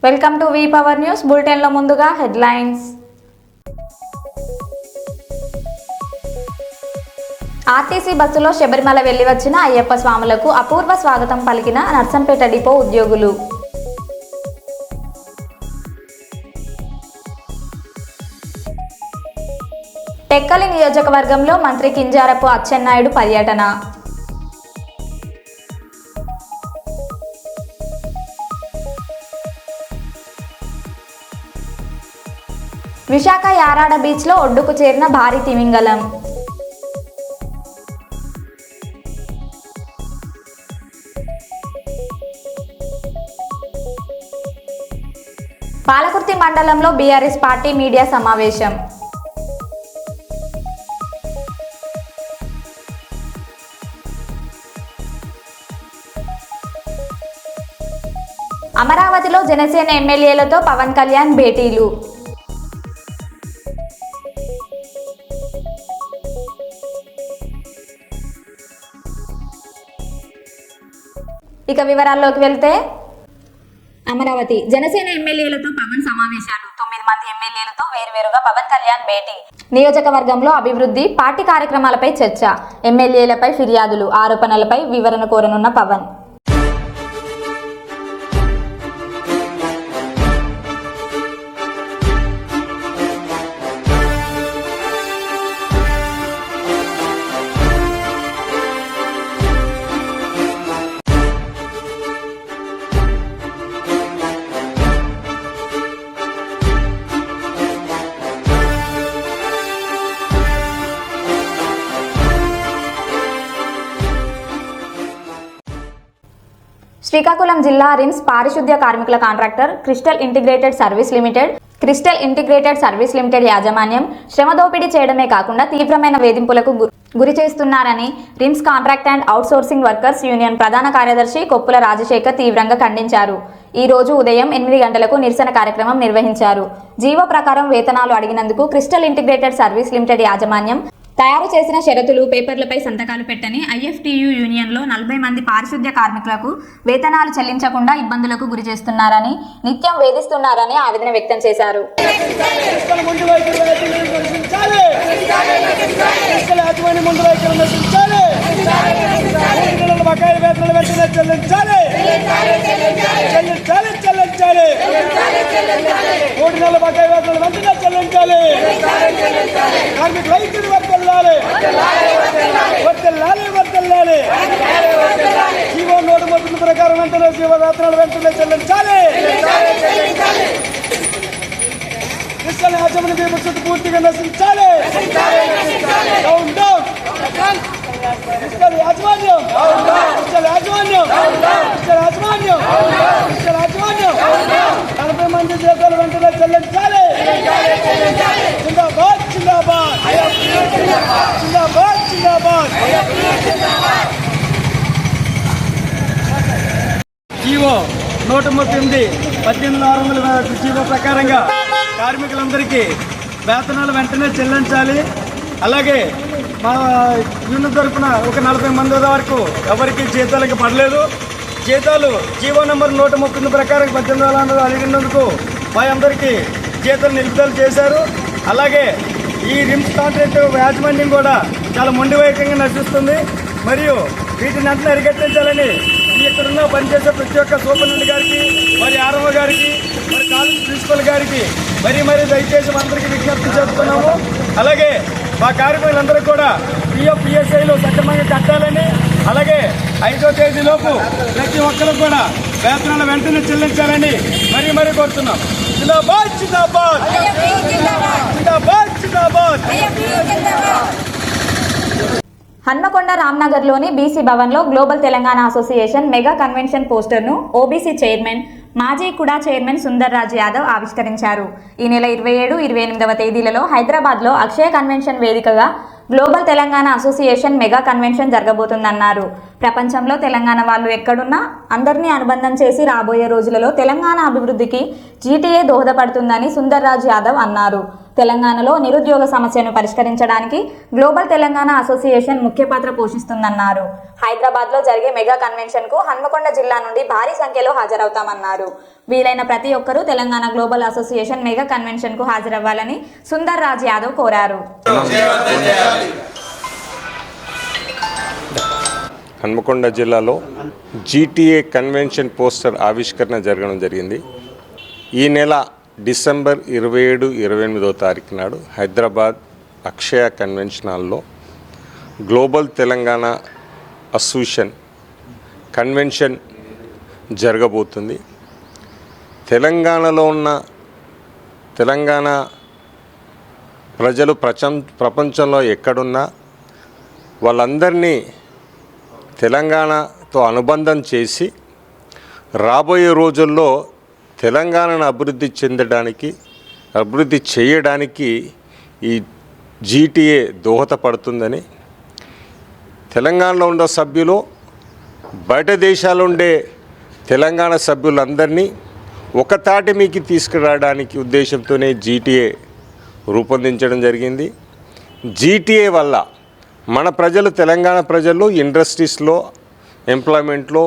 Welcome to V power news bulletin లో ముందుగా headlines. RTC బస్సులో శబరిమల వెళ్లి వచ్చిన అయ్యప్ప స్వాములకు అపూర్వ స్వాగతం పలికిన నర్సంపేట డిపో ఉద్యోగులు. టెక్కలి నియోజకవర్గంలో మంత్రి కింజారపు అచ్చెన్నాయుడు పర్యటన. విశాఖ యారాడ బీచ్లో ఒడ్డుకు చేరిన భారీ తిమింగలం. పాలకుర్తి మండలంలో బీఆర్ఎస్ పార్టీ మీడియా సమావేశం. అమరావతిలో జనసేన ఎమ్మెల్యేలతో పవన్ కళ్యాణ్ భేటీలు. ఇక వివరాల్లోకి వెళ్తే, అమరావతి జనసేన ఎమ్మెల్యేలతో పవన్ సమావేశాలు. 9 మంది ఎమ్మెల్యేలతో వేరువేరుగా పవన్ కళ్యాణ్ భేటీ. నియోజకవర్గంలో అభివృద్ధి, పార్టీ కార్యక్రమాలపై చర్చ, ఎమ్మెల్యేలపై ఫిర్యాదులు, ఆరోపణలపై వివరణ కోరనున్న పవన్. శ్రీకాకుళం జిల్లా రిమ్స్ పారిశుద్ధ్య కార్మికుల contractor crystal integrated service limited యాజమాన్యం శ్రమ దోపిడీ చేయడమే కాకుండా తీవ్రమైన వేధింపులకు గురి చేస్తున్నారని RIMS contract and outsourcing workers union ప్రధాన కార్యదర్శి కొప్పుల రాజశేఖర్ తీవ్రంగా ఖండించారు. ఈ రోజు ఉదయం 8 గంటలకు నిరసన కార్యక్రమం నిర్వహించారు. జీవో ప్రకారం వేతనాలు అడిగినందుకు క్రిస్టల్ ఇంటిగ్రేటెడ్ సర్వీస్ లిమిటెడ్ యాజమాన్యం తయారు చేసిన షరతులు, పేపర్లపై సంతకాలు పెట్టని ఐఎఫ్టియు యూనియన్లో 40 మంది పారిశుద్ధ్య కార్మికులకు వేతనాలు చెల్లించకుండా ఇబ్బందులకు గురి చేస్తున్నారని, నిత్యం వేధిస్తున్నారని ఆవేదన వ్యక్తం చేశారు. జీవో నోటు మొత్తం ప్రకారం వెంటనే జీవరాత్రులు వెంటనే చెల్లించాలి. క్రిస్టల్ యాజమాన్య విమర్శలు పూర్తిగా నశించాలి. క్రిస్టల్ యాజమాన్యం 40 మంది జీతాలు వెంటనే చెల్లించాలి. జిందాబాద్ జిందాబాద్ జిందాబాద్ జిందాబాద్. జీవో 138/18 జీవో ప్రకారంగా కార్మికులందరికీ వేతనాలు వెంటనే చెల్లించాలి. అలాగే మా యూనియన్ తరఫున ఒక 40 మంది వరకు ఎవరికి జీతాలకి పడలేదు. జీతాలు జీవో నెంబర్ 138 ప్రకారం 18 అడిగినందుకు మా అందరికీ జీతాలు నిలుపుదల చేశారు. అలాగే ఈ రిమ్స్ కాంట్రాక్ట్ యాజమాన్యం కూడా చాలా మొండివైకంగా నశిస్తుంది. మరియు వీటిని అంతా అరికట్టించాలని ఇక్కడున్న పనిచేసే ప్రతి ఒక్క సూపరింటెండెంట్ గారికి, మరి ఆర్ఓ గారికి, మరి కాలేజ్ ప్రిన్సిపల్ గారికి మరి దయచేసి అందరికీ విజ్ఞప్తి చేస్తున్నాము. అలాగే మా కార్మికులందరూ కూడా పిఎఫ్ పిఎస్ఐలు సక్రమంగా కట్టాలని, అలాగే 5వ తేదీలోపు ప్రతి ఒక్కరు కూడా వేతనాలు వెంటనే చెల్లించాలని మరీ కోరుతున్నాం. జిందాబాద్ జిందాబాద్ జిందాబాద్ జిందాబాద్. హన్మకొండ రామ్నగర్లోని బీసీ భవన్లో global Telangana association mega convention పోస్టర్ను ఓబీసీ చైర్మన్, మాజీ కుడా చైర్మన్ సుందర్ రాజ్ యాదవ్ ఆవిష్కరించారు. ఈ నెల 27, 28వ తేదీలలో హైదరాబాద్లో అక్షయ కన్వెన్షన్ వేదికగా global Telangana association mega convention జరగబోతుందన్నారు. ప్రపంచంలో తెలంగాణ వాళ్ళు ఎక్కడున్నా అందరినీ అనుబంధం చేసి రాబోయే రోజులలో తెలంగాణ అభివృద్ధికి జీటీఏ దోహదపడుతుందని సుందర్ రాజ్ యాదవ్ అన్నారు. తెలంగాణలో నిరుద్యోగ సమస్యను పరిష్కరించడానికి గ్లోబల్ తెలంగాణ అసోసియేషన్ ముఖ్య పాత్ర పోషిస్తుందన్నారు. హైదరాబాద్లో జరిగే మెగా కన్వెన్షన్కు హన్మకొండ జిల్లా నుండి భారీ సంఖ్యలో హాజరవుతామన్నారు. వీలైన ప్రతి ఒక్కరూ తెలంగాణ గ్లోబల్ అసోసియేషన్ మెగా కన్వెన్షన్కు హాజరవ్వాలని సుందర్ రాజ్ యాదవ్ కోరారు. హన్మకొండ జిల్లాలో జీటీఏ కన్వెన్షన్ పోస్టర్ ఆవిష్కరణ జరగడం జరిగింది. ఈ నెల డిసెంబర్ 27-28 తారీఖు నాడు హైదరాబాద్ అక్షయ కన్వెన్షన్ హాల్లో గ్లోబల్ తెలంగాణ అసోసియేషన్ కన్వెన్షన్ జరగబోతుంది. తెలంగాణలో ఉన్న తెలంగాణ ప్రజలు ప్రపంచంలో ఎక్కడున్నా వాళ్ళందరినీ తెలంగాణతో అనుబంధం చేసి రాబోయే రోజుల్లో తెలంగాణను అభివృద్ధి చేయడానికి ఈ జీటీఏ దోహదపడుతుందని, తెలంగాణలో ఉండే సభ్యులు బయట దేశాలు ఉండే తెలంగాణ సభ్యులందరినీ ఒక తాటి మీకి తీసుకురావడానికి ఉద్దేశంతోనే జీటీఏ రూపొందించడం జరిగింది. జీటీఏ వల్ల మన ప్రజలు, తెలంగాణ ప్రజలు ఇండస్ట్రీస్లో, ఎంప్లాయ్మెంట్లో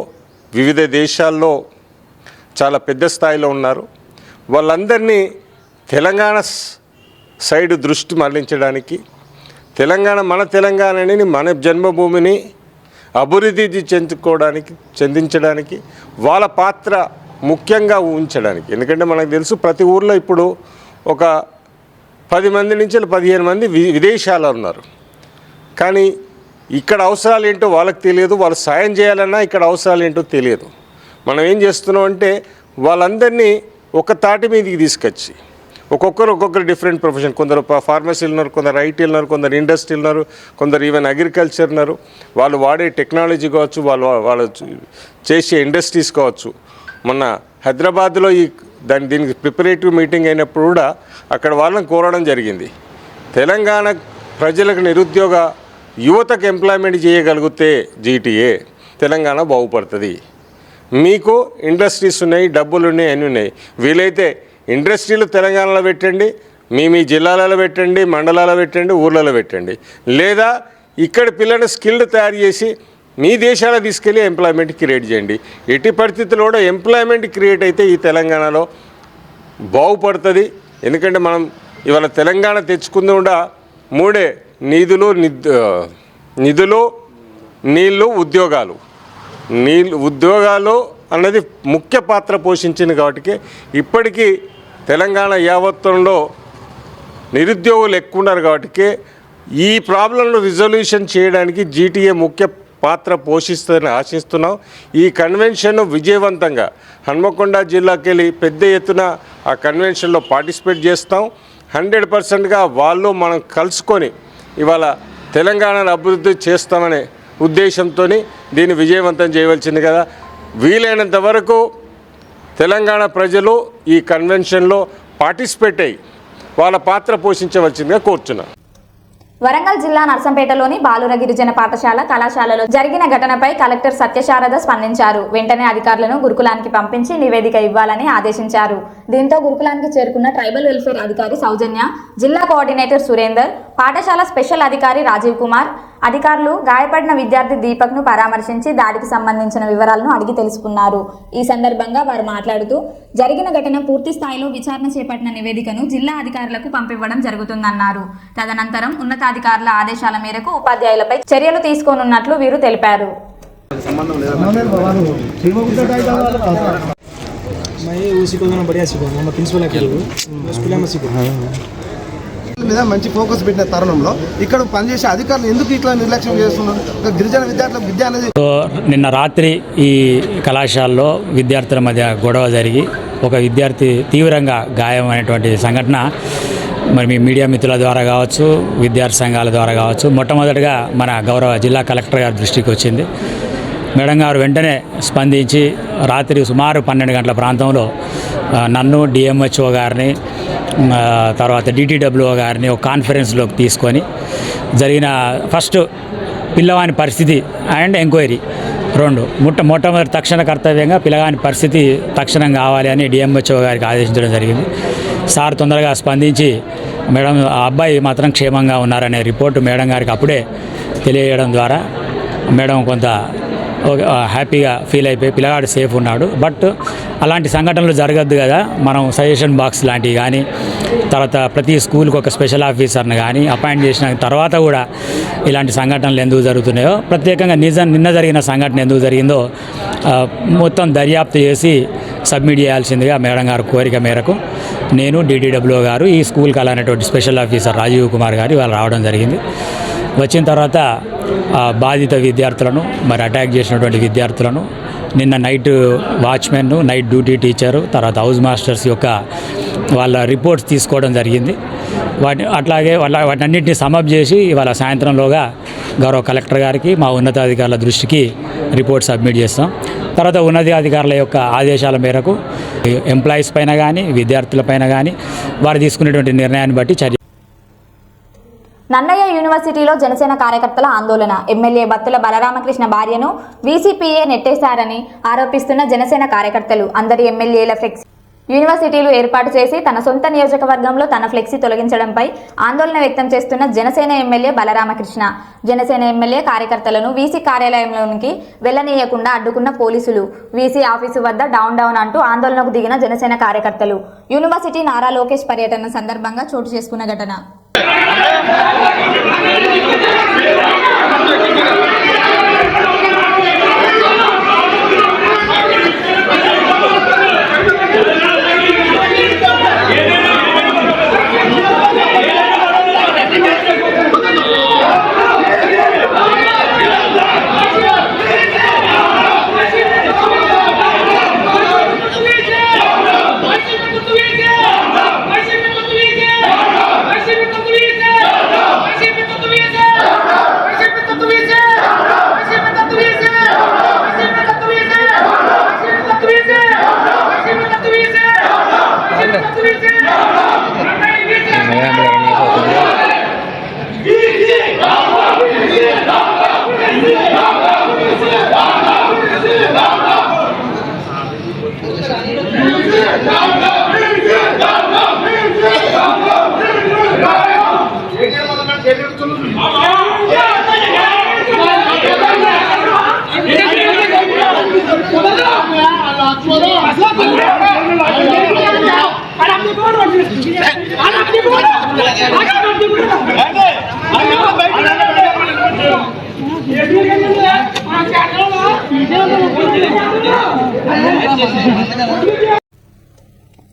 వివిధ దేశాల్లో చాలా పెద్ద స్థాయిలో ఉన్నారు. వాళ్ళందరినీ తెలంగాణ సైడ్ దృష్టి మళ్లించడానికి, మన తెలంగాణని, మన జన్మభూమిని అభివృద్ధి చెందించడానికి వాళ్ళ పాత్ర ముఖ్యంగా ఊహించడానికి. ఎందుకంటే మనకు తెలుసు ప్రతి ఊర్లో ఇప్పుడు ఒక 10 మంది నుంచి 15 మంది విదేశాల్లో ఉన్నారు. కానీ ఇక్కడ అవసరాలు ఏంటో వాళ్ళకి తెలియదు, వాళ్ళు సాయం చేయాలన్నా ఇక్కడ అవసరాలు ఏంటో తెలియదు. మనం ఏం చేస్తున్నాం అంటే వాళ్ళందరినీ ఒక తాటి మీదకి తీసుకొచ్చి ఒక్కొక్కరు డిఫరెంట్ ప్రొఫెషన్, కొందరు ఫార్మసీలు ఉన్నారు, కొందరు ఐటీలు ఉన్నారు, కొందరు ఇండస్ట్రీలు ఉన్నారు, కొందరు ఈవెన్ అగ్రికల్చర్ ఉన్నారు. వాళ్ళు వాడే టెక్నాలజీ కావచ్చు, వాళ్ళు చేసే ఇండస్ట్రీస్ కావచ్చు. మొన్న హైదరాబాద్లో దీనికి ప్రిపరేటివ్ మీటింగ్ అయినప్పుడు కూడా అక్కడ వాళ్ళని కోరడం జరిగింది. తెలంగాణ ప్రజలకు నిరుద్యోగ యువతకు ఎంప్లాయ్మెంట్ చేయగలిగితే జీటీఏ తెలంగాణ బాగుపడుతుంది. మీకు ఇండస్ట్రీస్ ఉన్నాయి, డబ్బులు ఉన్నాయి, అన్నీ ఉన్నాయి. వీలైతే ఇండస్ట్రీలు తెలంగాణలో పెట్టండి, మీ జిల్లాలలో పెట్టండి, మండలాల్లో పెట్టండి, ఊర్లలో పెట్టండి. లేదా ఇక్కడ పిల్లలు స్కిల్డ్ తయారు చేసి మీ దేశాల తీసుకెళ్ళి ఎంప్లాయ్మెంట్ క్రియేట్ చేయండి. ఎట్టి పరిస్థితుల్లో కూడా ఎంప్లాయ్మెంట్ క్రియేట్ అయితే ఈ తెలంగాణలో బాగుపడుతుంది. ఎందుకంటే మనం ఇవాళ తెలంగాణ తెచ్చుకుంది కూడా 3 నిధులు, నీళ్ళు, ఉద్యోగాలు. ఉద్యోగాలు అన్నది ముఖ్య పాత్ర పోషించింది. కాబట్టి ఇప్పటికీ తెలంగాణ యావత్తంలో నిరుద్యోగులు ఎక్కువ ఉన్నారు. కాబట్టి ఈ ప్రాబ్లంను రిజల్యూషన్ చేయడానికి జీటీఏ ముఖ్య పాత్ర పోషిస్తుందని ఆశిస్తున్నాం. ఈ కన్వెన్షన్ విజయవంతంగా హన్మకొండ జిల్లాకి వెళ్ళి పెద్ద ఎత్తున ఆ కన్వెన్షన్లో పార్టిసిపేట్ చేస్తాం. 100%గా మనం కలుసుకొని ఇవాళ తెలంగాణను అభివృద్ధి చేస్తామనే ఉద్దేశంతో దీన్ని విజయవంతం చేయవలసింది కదా. వీలైనంత వరకు తెలంగాణ ప్రజలు ఈ కన్వెన్షన్లో పార్టిసిపేట్ అయ్యి వాళ్ళ పాత్ర పోషించవలసిందిగా కోరుచున్నాను. వరంగల్ జిల్లా నర్సంపేటలోని బాలుర గిరిజన పాఠశాల కళాశాలలో జరిగిన ఘటనపై కలెక్టర్ సత్యశారద స్పందించారు. వెంటనే అధికారులను గురుకులానికి పంపించి నివేదిక ఇవ్వాలని ఆదేశించారు. దీంతో గురుకులానికి చేరుకున్న ట్రైబల్ వెల్ఫేర్ అధికారి సౌజన్య, జిల్లా కోఆర్డినేటర్ సురేందర్, పాఠశాల స్పెషల్ అధికారి రాజీవ్ కుమార్, అధికారులు గాయపడిన విద్యార్థి దీపక్ను పరామర్శించి దాడికి సంబంధించిన వివరాలను అడిగి తెలుసుకున్నారు. ఈ సందర్భంగా వారు మాట్లాడుతూ జరిగిన ఘటన పూర్తి స్థాయిలో విచారణ చేపట్టిన నివేదికను జిల్లా అధికారులకు పంపివ్వడం జరుగుతుందన్నారు. తదనంతరం ఉన్నతాధికారుల ఆదేశాల మేరకు ఉపాధ్యాయులపై చర్యలు తీసుకోనున్నట్లు వీరు తెలిపారు. మీద మంచి ఫోకస్ పెట్టిన తరుణంలో ఇక్కడ పనిచేసే అధికారులు ఎందుకు ఇట్లా నిర్లక్ష్యం చేస్తున్నారు? గిరిజన విద్యార్థులకు విద్య అనేది నిన్న రాత్రి ఈ కళాశాలలో విద్యార్థుల మధ్య గొడవ జరిగి ఒక విద్యార్థి తీవ్రంగా గాయమైనటువంటి సంఘటన మరి మీ మీడియా మిత్రుల ద్వారా కావచ్చు, విద్యార్థి సంఘాల ద్వారా కావచ్చు, మొట్టమొదటిగా మన గౌరవ జిల్లా కలెక్టర్ గారి దృష్టికి వచ్చింది. మేడం గారు వెంటనే స్పందించి రాత్రి సుమారు 12 గంటల ప్రాంతంలో నన్ను, డిఎంహెచ్ఓ గారిని, తర్వాత డిటిడబ్ల్యూఓ గారిని ఒక కాన్ఫరెన్స్లోకి తీసుకొని జరిగిన ఫస్ట్ పిల్లవాని పరిస్థితి అండ్ ఎంక్వైరీ 2 మొట్టమొదటి తక్షణ కర్తవ్యంగా పిల్లగాని పరిస్థితి తక్షణం కావాలి అని డిఎంహెచ్ఓ గారికి ఆదేశించడం జరిగింది. సార్ తొందరగా స్పందించి మేడం ఆ అబ్బాయి మాత్రం క్షేమంగా ఉన్నారనే రిపోర్టు మేడం గారికి అప్పుడే తెలియజేయడం ద్వారా మేడం కొంత హ్యాపీగా ఫీల్ అయిపోయి పిల్లగాడు సేఫ్ ఉన్నాడు. బట్ అలాంటి సంఘటనలు జరగద్దు కదా, మనం సజెషన్ బాక్స్ లాంటివి కానీ తర్వాత ప్రతి స్కూల్కి ఒక స్పెషల్ ఆఫీసర్ని కానీ అపాయింట్ చేసిన తర్వాత కూడా ఇలాంటి సంఘటనలు ఎందుకు జరుగుతున్నాయో, ప్రత్యేకంగా నిన్న జరిగిన సంఘటన ఎందుకు జరిగిందో మొత్తం దర్యాప్తు చేసి సబ్మిట్ చేయాల్సిందిగా మేడం గారు కోరిక మేరకు నేను DDWO గారు ఈ స్కూల్కి అలాంటి స్పెషల్ ఆఫీసర్ రాజీవ్ కుమార్ గారు వాళ్ళు రావడం జరిగింది. వచ్చిన తర్వాత బాధిత విద్యార్థులను మరి అటాక్ చేసినటువంటి విద్యార్థులను నిన్న night watchman, night duty teacher, తర్వాత హౌస్ మాస్టర్స్ యొక్క వాళ్ళ రిపోర్ట్స్ తీసుకోవడం జరిగింది. అట్లాగే వాటన్నింటినీ సమప్ చేసి ఇవాళ సాయంత్రంలోగా గౌరవ కలెక్టర్ గారికి మా ఉన్నతాధికారుల దృష్టికి రిపోర్ట్ సబ్మిట్ చేస్తాం. తర్వాత ఉన్నతాధికారుల యొక్క ఆదేశాల మేరకు ఎంప్లాయీస్ పైన కానీ విద్యార్థుల పైన కానీ వారు తీసుకునేటువంటి నిర్ణయాన్ని బట్టి చర్య. నన్నయ్య యూనివర్సిటీలో జనసేన కార్యకర్తల ఆందోళన. ఎమ్మెల్యే బత్తుల బలరామకృష్ణ భార్యను VCPA నెట్టేశారని ఆరోపిస్తున్న జనసేన కార్యకర్తలు అందరి ఎమ్మెల్యేల ఫ్లెక్సీ యూనివర్సిటీలు ఏర్పాటు చేసి తన సొంత నియోజకవర్గంలో తన ఫ్లెక్సీ తొలగించడంపై ఆందోళన వ్యక్తం చేస్తున్న జనసేన ఎమ్మెల్యే బలరామకృష్ణ. జనసేన ఎమ్మెల్యే కార్యకర్తలను VC కార్యాలయంలోనికి వెళ్లనీయకుండా అడ్డుకున్న పోలీసులు. VC ఆఫీసు వద్ద డౌన్ అంటూ ఆందోళనకు దిగిన జనసేన కార్యకర్తలు. యూనివర్సిటీ నారా లోకేష్ పర్యటన సందర్భంగా చోటు చేసుకున్న ఘటన.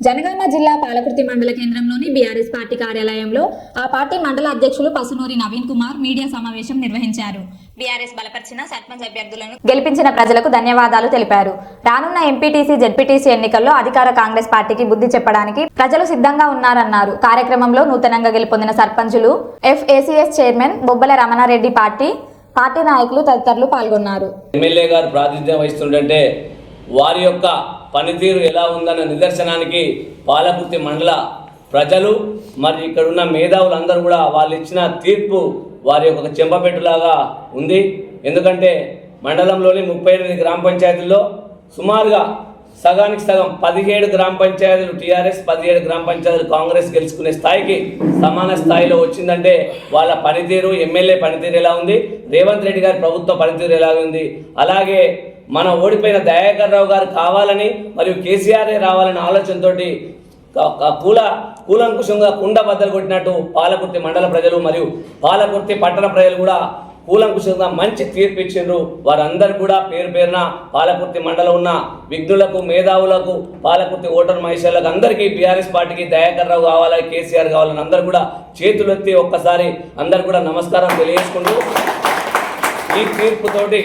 జనగామ జిల్లా పాలకుర్తి మండల కేంద్రంలోని బీఆర్ఎస్ పార్టీ కార్యాలయంలో ఆ పార్టీ మండల అధ్యక్షులు పసునూరి నవీన్ కుమార్ మీడియా సమావేశం నిర్వహించారు. బీఆర్ఎస్ బలపరిచిన సర్పంచ్ అభ్యర్థులను గెలిపించిన ప్రజలకు ధన్యవాదాలు తెలిపారు. రానున్న ఎంపీటీసీ, జెడ్పీటీసీ ఎన్నికల్లో అధికార కాంగ్రెస్ పార్టీకి బుద్ధి చెప్పడానికి ప్రజలు సిద్ధంగా ఉన్నారన్నారు. కార్యక్రమంలో నూతనంగా గెలుపొందిన సర్పంచులు, FACS చైర్మన్ బొబ్బల రమణారెడ్డి, పార్టీ నాయకులు తదితరులు పాల్గొన్నారు. ఎమ్మెల్యే గారు ప్రాతినిధ్యం వహిస్తుంటే వారి యొక్క పనితీరు ఎలా ఉందన్న నిదర్శనానికి పాలకుర్తి మండల ప్రజలు మరి ఇక్కడ ఉన్న మేధావులందరూ కూడా వాళ్ళు ఇచ్చిన తీర్పు వారి యొక్క చెంపపెట్టులాగా ఉంది. ఎందుకంటే మండలంలోని 38 గ్రామ పంచాయతీల్లో సుమారుగా సగానికి సగం 17 గ్రామ పంచాయతీలు టీఆర్ఎస్, 17 గ్రామ పంచాయతీలు కాంగ్రెస్ గెలుచుకునే స్థాయికి సమాన స్థాయిలో వచ్చిందంటే వాళ్ళ పనితీరు, ఎమ్మెల్యే పనితీరు ఎలా ఉంది, రేవంత్ రెడ్డి గారి ప్రభుత్వ పనితీరు ఎలా ఉంది, అలాగే మన ఓడిపోయిన దయాకర్ రావు గారు కావాలని మరియు కేసీఆర్ రావాలనే ఆలోచనతో కూలంకుషంగా కుండ బద్దలు కొట్టినట్టు పాలకుర్తి మండల ప్రజలు మరియు పాలకుర్తి పట్టణ ప్రజలు కూడా కూలంకుషంగా మంచి తీర్పు ఇచ్చిండ్రు. వారందరూ కూడా పేరు పేరున పాలకుర్తి మండలం ఉన్న విఘ్నులకు, మేధావులకు, పాలకుర్తి ఓటర్ మహిళలకు అందరికీ బీఆర్ఎస్ పార్టీకి దయాకర్ రావు కావాలి, కేసీఆర్ కావాలని అందరూ కూడా చేతులెత్తి ఒక్కసారి అందరు కూడా నమస్కారం తెలియజేసుకుంటూ ఈ తీర్పుతోటి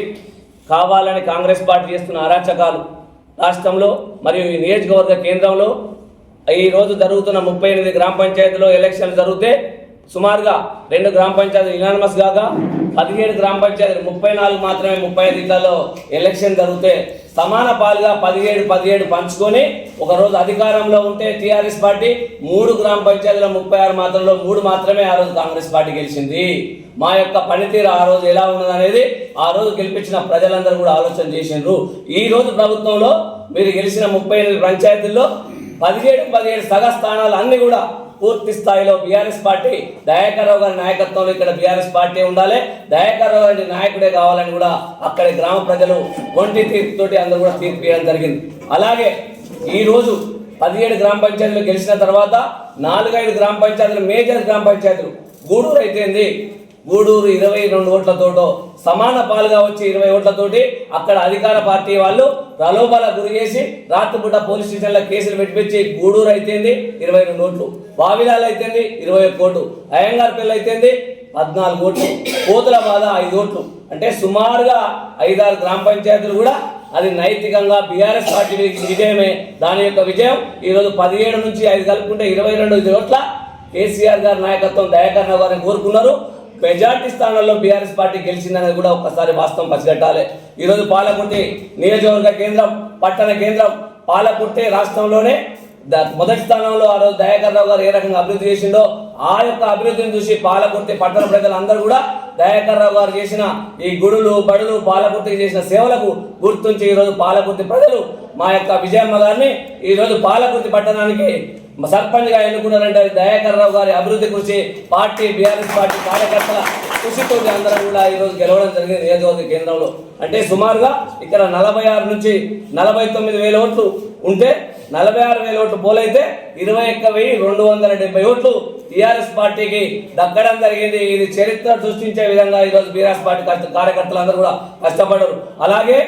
కావాలని కాంగ్రెస్ పార్టీ చేస్తున్న అరాచకాలు రాష్ట్రంలో మరియు ఈ నియోజకవర్గ కేంద్రంలో ఈరోజు జరుగుతున్న 38 గ్రామ పంచాయతీలో ఎలక్షన్లు జరిగితే సుమారుగా 2 గ్రామ పంచాయతీలు యునానిమస్ కాగా 17 గ్రామ పంచాయతీలు 34 మాత్రమే 35 ఇళ్లలో ఎలక్షన్ జరిగితే సమాన పాలుగా 17 పంచుకొని ఒకరోజు అధికారంలో ఉంటే టీఆర్ఎస్ పార్టీ 3 గ్రామ పంచాయతీల 36 మాత్రంలో 3 మాత్రమే ఆ రోజు కాంగ్రెస్ పార్టీ గెలిచింది. మా యొక్క పనితీరు ఆ రోజు ఎలా ఉన్నదనేది ఆ రోజు గెలిపించిన ప్రజలందరూ కూడా ఆలోచన చేసిండ్రు. ఈ రోజు ప్రభుత్వంలో మీరు గెలిచిన 38 పంచాయతీల్లో 17 సగ స్థానాలు అన్ని కూడా పూర్తి స్థాయిలో బీఆర్ఎస్ పార్టీ దయాకర్ రావు గారి నాయకత్వంలో ఇక్కడ బీఆర్ఎస్ పార్టీ ఉండాలి, దయాకర్ రావు గారి నాయకుడే కావాలని కూడా అక్కడి గ్రామ ప్రజలు ఒంటి తీర్పుతోటి అందరూ కూడా తీర్పు ఇవ్వడం జరిగింది. అలాగే ఈరోజు 17 గ్రామ పంచాయతీలు గెలిచిన తర్వాత 4-5 గ్రామ పంచాయతీలు మేజర్ గ్రామ పంచాయతీలు గూడూరు అయితేంది, గూడూరు 22 ఓట్లతోటో సమాన పాలుగా వచ్చి 20 ఓట్లతోటి అక్కడ అధికార పార్టీ వాళ్ళు ప్రలోభాల గురి చేసి రాత్రిపూట పోలీస్ స్టేషన్లో కేసులు పెట్టించి గూడూరు అయితేంది 22 ఓట్లు, బావిలాలు అయితేంది 21 ఓట్లు, అయ్యంగార్పల్లి అయితేంది 14 ఓట్లు, కోతుల బాధ 5 ఓట్లు. అంటే సుమారుగా 5-6 గ్రామ పంచాయతీలు కూడా అది నైతికంగా బీఆర్ఎస్ పార్టీ విజయమే. దాని యొక్క విజయం ఈరోజు 17 నుంచి 5 కలుపుకుంటే 22 ఓట్ల కేసీఆర్ గారి నాయకత్వం దయాకర్ రావు గారిని కోరుకున్నారు. మెజార్టీ స్థానాల్లో బీఆర్ఎస్ పార్టీ గెలిచిందనేది కూడా ఒక్కసారి వాస్తవం పసిగట్టాలి. ఈరోజు పాలకుర్తి నియోజకవర్గ కేంద్రం, పట్టణ కేంద్రం పాలకుర్తి రాష్ట్రంలోనే మొదటి స్థానంలో ఆ రోజు దయాకర్ రావు గారు ఏ రకంగా అభివృద్ధి చేసిండో ఆ యొక్క అభివృద్ధిని చూసి పాలకుర్తి పట్టణ ప్రజలందరూ కూడా దయాకర్ రావు గారు చేసిన ఈ గుడులు బడులు పాలకుర్తికి చేసిన సేవలకు గుర్తుంచి ఈరోజు పాలకుర్తి ప్రజలు మా యొక్క విజయమ్మ గారిని ఈరోజు పాలకుర్తి పట్టణానికి సర్పంచ్గా ఎన్నుకున్నారంటే దయాకర్ రావు గారి అభివృద్ధి కృషి, పార్టీ బీఆర్ఎస్ పార్టీ కార్యకర్తల కృషితో అందరం కూడా ఈరోజు గెలవడం జరిగింది నియోజకవర్గ కేంద్రంలో. అంటే సుమారుగా ఇక్కడ 46 నుంచి 49 వేల ఓట్లు ఉంటే 46 వేల ఓట్లు పోలైతే 21,270 ఓట్లు టీఆర్ఎస్ పార్టీకి దక్కడం జరిగింది. ఇది చరిత్ర సృష్టించే విధంగా ఈరోజు బీఆర్ఎస్ పార్టీ కార్యకర్తలందరూ కూడా కష్టపడ్డారు. అలాగే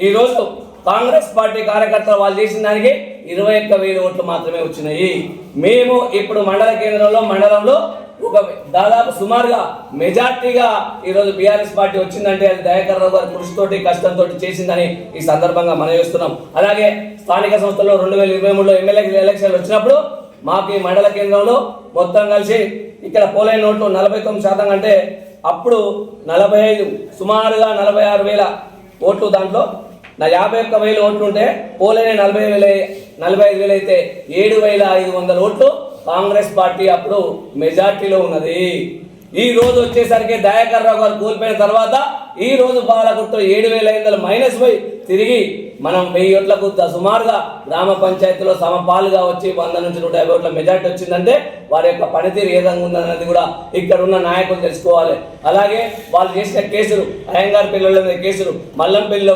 ఈరోజు కాంగ్రెస్ పార్టీ కార్యకర్తలు వాళ్ళు చేసిన దానికి 21,000 ఓట్లు మాత్రమే వచ్చినాయి. మేము ఇప్పుడు మండలంలో ఒక దాదాపు సుమారుగా మెజార్టీగా ఈరోజు బీఆర్ఎస్ పార్టీ వచ్చిందంటే అది దయాకర్ రావు గారి కృషితోటి కష్టంతో చేసిందని ఈ సందర్భంగా మనం చేస్తున్నాం. అలాగే స్థానిక సంస్థల్లో 2023లో ఎమ్మెల్యే ఎలక్షన్లు వచ్చినప్పుడు మాకు ఈ మండల కేంద్రంలో మొత్తం కలిసి ఇక్కడ పోలైన ఓట్లు 49% అంటే అప్పుడు 45 సుమారుగా 46,000 ఓట్లు, దాంట్లో 51,000 ఓట్లు ఉంటే పోలైన 45,000 అయితే 7,500 ఓట్లు కాంగ్రెస్ పార్టీ అప్పుడు మెజార్టీలో ఉన్నది. ఈ రోజు వచ్చేసరికి దయాకర్ రావు గారు కోల్పోయిన తర్వాత ఈ రోజు పాలకుర్తిలో 7,500 మైనస్ పోయి తిరిగి మనం 1000 ఓట్లకు సుమారుగా గ్రామ పంచాయతీలో సమపాలుగా వచ్చి 100 నుంచి 150 ఓట్ల మెజార్టీ వచ్చిందంటే వారి యొక్క పనితీరు ఏ విధంగా ఉందన్నది కూడా ఇక్కడ ఉన్న నాయకులు తెలుసుకోవాలి. అలాగే వాళ్ళు చేసిన కేసులు, అయ్యంగార్పల్లిలో మీద కేసులు, మల్లంపల్లిలో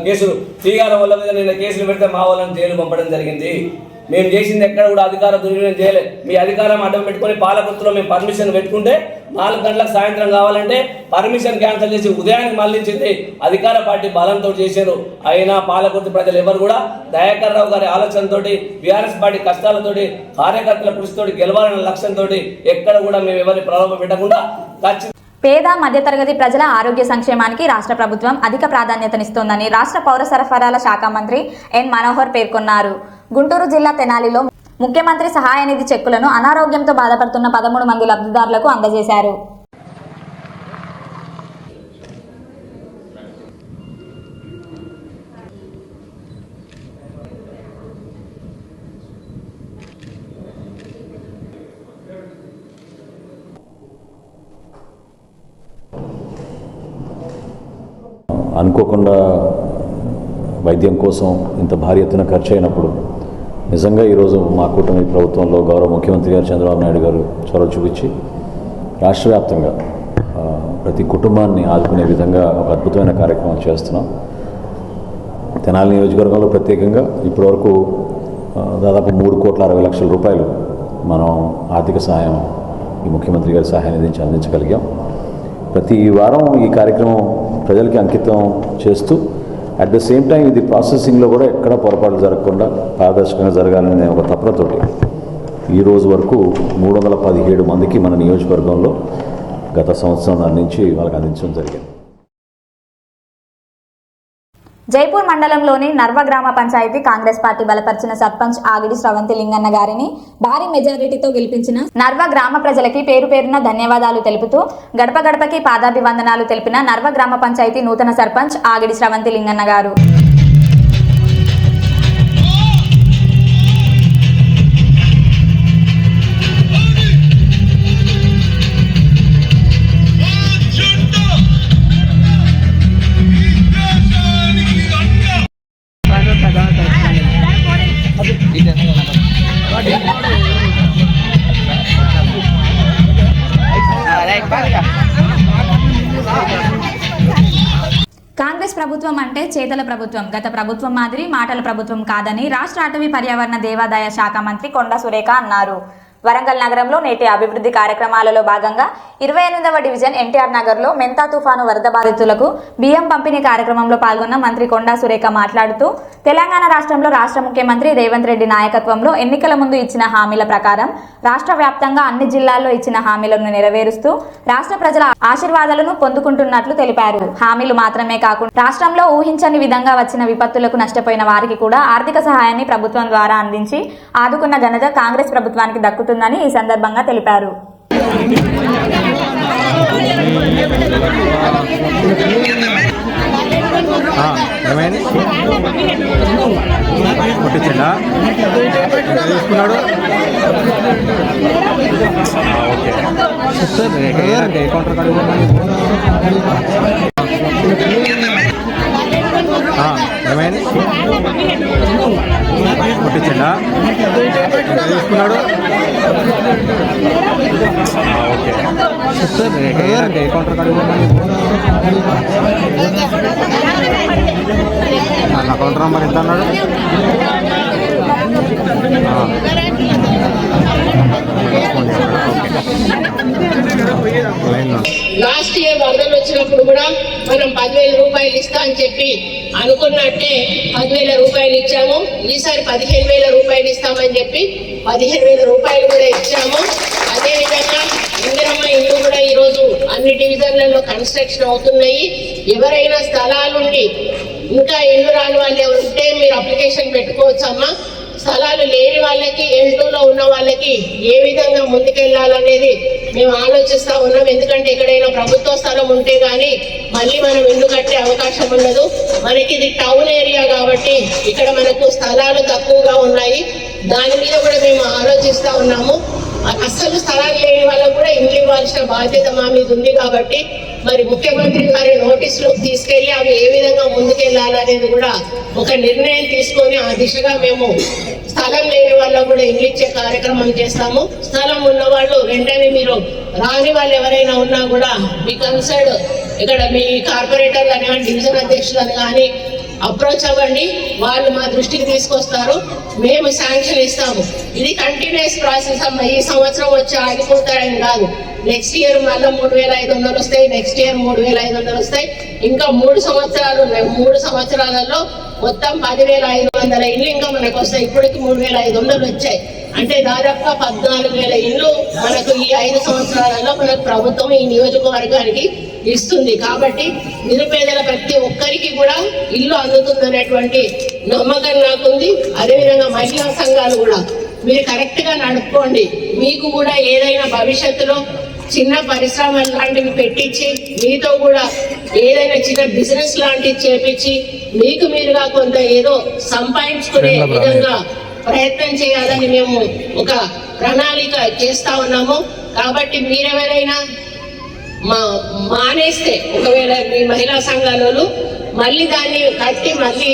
కేసులు, శ్రీగారం వల్ల మీద నిన్న కేసులు పెడితే మా వాళ్ళని జైలు పంపడం జరిగింది. మేము చేసింది ఎక్కడ కూడా అధికార దుర్వినియోగం చేయలేదు. మీ అధికారం అడ్డం పెట్టుకొని పాలకుర్తిలో మేము పర్మిషన్ పెట్టుకుంటే 4 గంటలకు సాయంత్రం కావాలంటే పర్మిషన్ క్యాన్సిల్ చేసి ఉదయానికి మళ్లించింది అధికార పార్టీ బలంతో చేశారు. అయినా పాలకుర్తి ప్రజలు ఎవరు కూడా దయాకర్ రావు గారి ఆలోచనతోటి బీఆర్ఎస్ పార్టీ కష్టాలతోటి కార్యకర్తల కృషితోటి గెలవాలన్న లక్ష్యంతో ఎక్కడ కూడా మేము ఎవరిని ప్రలోభ పెట్టకుండా పేద మధ్యతరగతి ప్రజల ఆరోగ్య సంక్షేమానికి రాష్ట్ర ప్రభుత్వం అధిక ప్రాధాన్యతనిస్తోందని రాష్ట్ర పౌర సరఫరాల శాఖ మంత్రి ఎన్ మనోహర్ పేర్కొన్నారు. గుంటూరు జిల్లా తెనాలిలో ముఖ్యమంత్రి సహాయ నిధి చెక్కులను అనారోగ్యంతో బాధపడుతున్న 13 మంది లబ్ధిదారులకు అందజేశారు. అనుకోకుండా వైద్యం కోసం ఇంత భారీ ఎత్తున ఖర్చు అయినప్పుడు నిజంగా ఈరోజు మా కూటమి ప్రభుత్వంలో గౌరవ ముఖ్యమంత్రి గారు చంద్రబాబు నాయుడు గారు చొరవ చూపించి రాష్ట్ర వ్యాప్తంగా ప్రతి కుటుంబాన్ని ఆదుకునే విధంగా ఒక అద్భుతమైన కార్యక్రమం చేస్తున్నాం. తెనాలి నియోజకవర్గంలో ప్రత్యేకంగా ఇప్పటివరకు దాదాపు 3,60,00,000 రూపాయలు మనం ఆర్థిక సహాయం ఈ ముఖ్యమంత్రి గారి సహాయ నిధి నుంచి అందించగలిగాం. ప్రతి వారం ఈ కార్యక్రమం ప్రజలకి అంకితం చేస్తూ అట్ ద సేమ్ టైం ఇది ప్రాసెసింగ్లో కూడా ఎక్కడ పొరపాట్లు జరగకుండా పారదర్శకంగా జరగాలనే ఒక తపనతోటి ఈ రోజు వరకు 317 మందికి మన నియోజకవర్గంలో గత సంవత్సరం అందించి వాళ్ళకి అందించడం జరిగింది. జైపూర్ మండలంలోని నర్వ గ్రామ పంచాయతీ కాంగ్రెస్ పార్టీ బలపరిచిన సర్పంచ్ ఆగిడి స్రవంతి లింగన్న గారిని భారీ మెజారిటీతో గెలిపించిన నర్వ గ్రామ ప్రజలకి పేరు పేరున ధన్యవాదాలు తెలుపుతూ గడప గడపకి పాదాభివందనాలు తెలిపిన నర్వ గ్రామ పంచాయతీ నూతన సర్పంచ్ ఆగిడి స్రవంతి లింగన్న గారు. కాంగ్రెస్ ప్రభుత్వం అంటే చేతల ప్రభుత్వం, గత ప్రభుత్వం మాదిరి మాటల ప్రభుత్వం కాదని రాష్ట్ర అటవీ పర్యావరణ దేవాదాయ శాఖ మంత్రి కొండా సురేఖ అన్నారు. వరంగల్ నగరంలో నేటి అభివృద్ధి కార్యక్రమాలలో భాగంగా 28వ డివిజన్ ఎన్టీఆర్ నగర్లో మెంతా తుఫాను వరద బాధితులకు బియ్యం పంపిణీ కార్యక్రమంలో పాల్గొన్న మంత్రి కొండా సురేఖ మాట్లాడుతూ, తెలంగాణ రాష్ట్రంలో రాష్ట్ర ముఖ్యమంత్రి రేవంత్ రెడ్డి నాయకత్వంలో ఎన్నికల ముందు ఇచ్చిన హామీల ప్రకారం రాష్ట్ర వ్యాప్తంగా అన్ని జిల్లాల్లో ఇచ్చిన హామీలను నెరవేరుస్తూ రాష్ట్ర ప్రజల ఆశీర్వాదాలను పొందుకుంటున్నట్లు తెలిపారు. హామీలు మాత్రమే కాకుండా రాష్ట్రంలో ఊహించని విధంగా వచ్చిన విపత్తులకు నష్టపోయిన వారికి కూడా ఆర్థిక సహాయాన్ని ప్రభుత్వం ద్వారా అందించి ఆదుకున్న ఘనత కాంగ్రెస్ ప్రభుత్వానికి దక్కుతుందని ఈ సందర్భంగా తెలిపారు. కొట్టించండా తీసుకున్నాడు. ఓకే కౌంటర్ కార్డు నా కౌంటర్ నెంబర్ ఎంత అన్నాడు? లాస్ట్ ఇయర్ వరదలు వచ్చినప్పుడు కూడా మనం 10,000 రూపాయలు ఇస్తా అని చెప్పి అనుకున్నట్టే 10,000 రూపాయలు ఇచ్చాము. ఈసారి 15,000 రూపాయలు ఇస్తామని చెప్పి 15,000 రూపాయలు కూడా ఇచ్చాము. అదేవిధంగా ఇందిరమ్మ ఇల్లు కూడా ఈరోజు అన్ని డివిజన్లలో కన్స్ట్రక్షన్ అవుతున్నాయి. ఎవరైనా స్థలాలుండి ఇంకా ఇల్లు రాని వాళ్ళు ఉంటే మీరు అప్లికేషన్ పెట్టుకోవచ్చమ్మా. స్థలాలు లేని వాళ్ళకి, L2లో ఉన్న వాళ్ళకి ఏ విధంగా ముందుకెళ్లాలనేది మేము ఆలోచిస్తా ఉన్నాం. ఎందుకంటే ఎక్కడైనా ప్రభుత్వ స్థలం ఉంటే గానీ మళ్ళీ మనం ఇల్లు కట్టే అవకాశం ఉండదు. మనకి ఇది టౌన్ ఏరియా కాబట్టి ఇక్కడ మనకు స్థలాలు తక్కువగా ఉన్నాయి. దాని మీద కూడా మేము ఆలోచిస్తా ఉన్నాము. అస్సలు స్థలాలు లేని వాళ్ళకు కూడా ఇల్లు ఇవ్వాల్సిన బాధ్యత మా మీద ఉంది. కాబట్టి మరి ముఖ్యమంత్రి గారి నోటీసులు తీసుకెళ్లి అవి ఏ విధంగా ముందుకెళ్లాలనేది కూడా ఒక నిర్ణయం తీసుకొని ఆ దిశగా మేము స్థలం లేని వాళ్ళకు కూడా ఇల్లు ఇచ్చే కార్యక్రమం చేస్తాము. స్థలం ఉన్న వాళ్ళు వెంటనే, మీరు రాని వాళ్ళు ఎవరైనా ఉన్నా కూడా మీ కన్సర్న్ ఇక్కడ మీ కార్పొరేటర్లు అని కానీ డివిజన్ అధ్యక్షులని కానీ అప్రోచ్ అవ్వండి. వాళ్ళు మా దృష్టికి తీసుకొస్తారు, మేము శాంక్షన్ ఇస్తాము. ఇది కంటిన్యూస్ ప్రాసెస్ అమ్మ. ఈ సంవత్సరం వచ్చి ఆగిపోతారని కాదు. నెక్స్ట్ ఇయర్ మళ్ళీ 3,500 వస్తాయి, నెక్స్ట్ ఇయర్ 3,500 వస్తాయి. ఇంకా 3 సంవత్సరాలు ఉన్నాయి. 3 సంవత్సరాలలో మొత్తం 10,500 ఇళ్ళు ఇంకా మనకు వస్తాయి. ఇప్పటికి 3,500 వచ్చాయి. అంటే దాదాపుగా 14,000 ఇళ్ళు మనకు ఈ 5 సంవత్సరాలలో మనకు ప్రభుత్వం ఈ నియోజకవర్గానికి ఇస్తుంది. కాబట్టి నిరుపేదల ప్రతి ఒక్కరికి కూడా ఇల్లు అందుతుందనేటువంటి నమ్మకం నాకుంది. అదేవిధంగా మహిళా సంఘాలు కూడా మీరు కరెక్ట్ గా నడుపుకోండి. మీకు కూడా ఏదైనా భవిష్యత్తులో చిన్న పరిశ్రమలు లాంటివి పెట్టించి, మీతో కూడా ఏదైనా చిన్న బిజినెస్ లాంటివి చేపించి మీకు మీరుగా కొంత ఏదో సంపాదించుకునే విధంగా ప్రయత్నం చేయాలని మేము ఒక ప్రణాళిక చేస్తా ఉన్నాము. కాబట్టి మీరెవరైనా మానేస్తే, ఒకవేళ మీ మహిళా సంఘాలలో మళ్ళీ దాన్ని కట్టి మళ్ళీ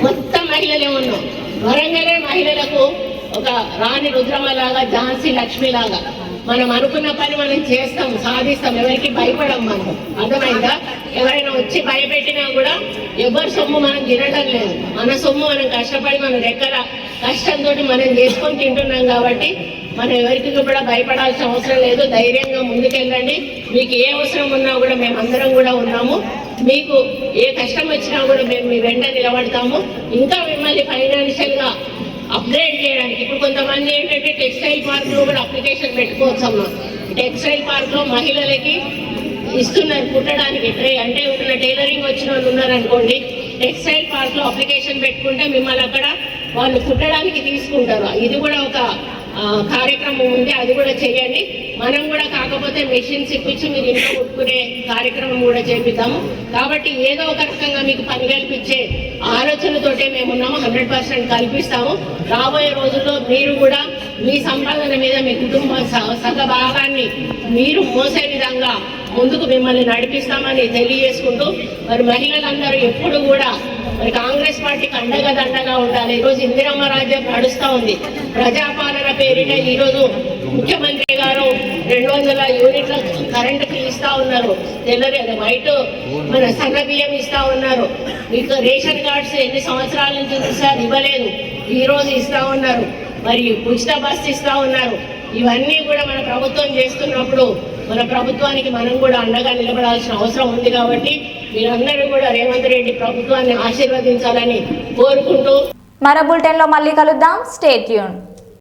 మొత్తం మహిళలే ఉన్నాం. వరంగలే మహిళలకు ఒక రాణి రుద్రమ లాగా, ఝాన్సీ లక్ష్మి లాగా మనం అనుకున్న పని మనం చేస్తాం, సాధిస్తాం. ఎవరికి భయపడం. మనం అర్థమైందా? ఎవరైనా వచ్చి భయపెట్టినా కూడా ఎవరి సొమ్ము మనం తినడం లేదు. మన సొమ్ము మనం కష్టపడి మన రెక్కల కష్టంతో మనం చేసుకొని తింటున్నాం. కాబట్టి మనం ఎవరికి కూడా భయపడాల్సిన అవసరం లేదు. ధైర్యంగా ముందుకెళ్ళండి. మీకు ఏ అవసరం ఉన్నా కూడా మేమందరం కూడా ఉన్నాము. మీకు ఏ కష్టం వచ్చినా కూడా మేము మీ వెంట నిలబడతాము. ఇంకా మిమ్మల్ని ఫైనాన్షియల్ గా అప్గ్రేడ్ చేయడానికి ఇప్పుడు కొంతమంది ఏంటంటే టెక్స్టైల్ పార్క్ లో కూడా అప్లికేషన్ పెట్టుకోవచ్చు అమ్మా. టెక్స్టైల్ పార్క్ లో మహిళలకి ఇస్తున్నారు కుట్టడానికి. అంటే ఉన్న టైలరింగ్ వచ్చిన వాళ్ళు ఉన్నారనుకోండి, టెక్స్టైల్ పార్క్ లో అప్లికేషన్ పెట్టుకుంటే మిమ్మల్ని అక్కడ వాళ్ళు కుట్టడానికి తీసుకుంటారు. ఇది కూడా ఒక కార్యక్రమం ఉంది, అది కూడా చేయండి. మనం కూడా కాకపోతే మెషిన్స్ ఇప్పించి మీరు ఇంట్లో కుట్టుకునే కార్యక్రమం కూడా చేపిద్దాము. కాబట్టి ఏదో ఒక రకంగా మీకు పని కల్పించే ఆలోచనతోటే మేమున్నాము. 100% కల్పిస్తాము. రాబోయే రోజుల్లో మీరు కూడా మీ సంపాదన మీద మీ కుటుంబ సగ భాగాన్ని మీరు మోసే విధంగా ముందుకు మిమ్మల్ని నడిపిస్తామని తెలియజేసుకుంటూ, మరి మహిళలందరూ ఎప్పుడు కూడా మరి కాంగ్రెస్ పార్టీకి అండగా దండగా ఉండాలి. ఈరోజు ఇందిరమ్మ రాజ్యం నడుస్తూ ఉంది. ప్రజాపాలన పేరిట ఈరోజు ముఖ్యమంత్రి గారు 200 యూనిట్ల కరెంటు ఇస్తా ఉన్నారు, తెల్లరేది వైట్ మన సన్న బియ్యం ఇస్తా ఉన్నారు. మీకు రేషన్ కార్డ్స్ ఎన్ని సంవత్సరాల నుంచి సార్ ఇవ్వలేదు, ఈ రోజు ఇస్తా ఉన్నారు. మరి ఉచిత బస్సు ఇస్తా ఉన్నారు. ఇవన్నీ కూడా మన ప్రభుత్వం చేస్తున్నప్పుడు మన ప్రభుత్వానికి మనం కూడా అండగా నిలబడాల్సిన అవసరం ఉంది. కాబట్టి మీరందరూ కూడా రేవంత్ రెడ్డి ప్రభుత్వాన్ని ఆశీర్వదించాలని కోరుకుంటూ మరో బులెటిన్లో మళ్ళీ కలుద్దాం. Stay tune.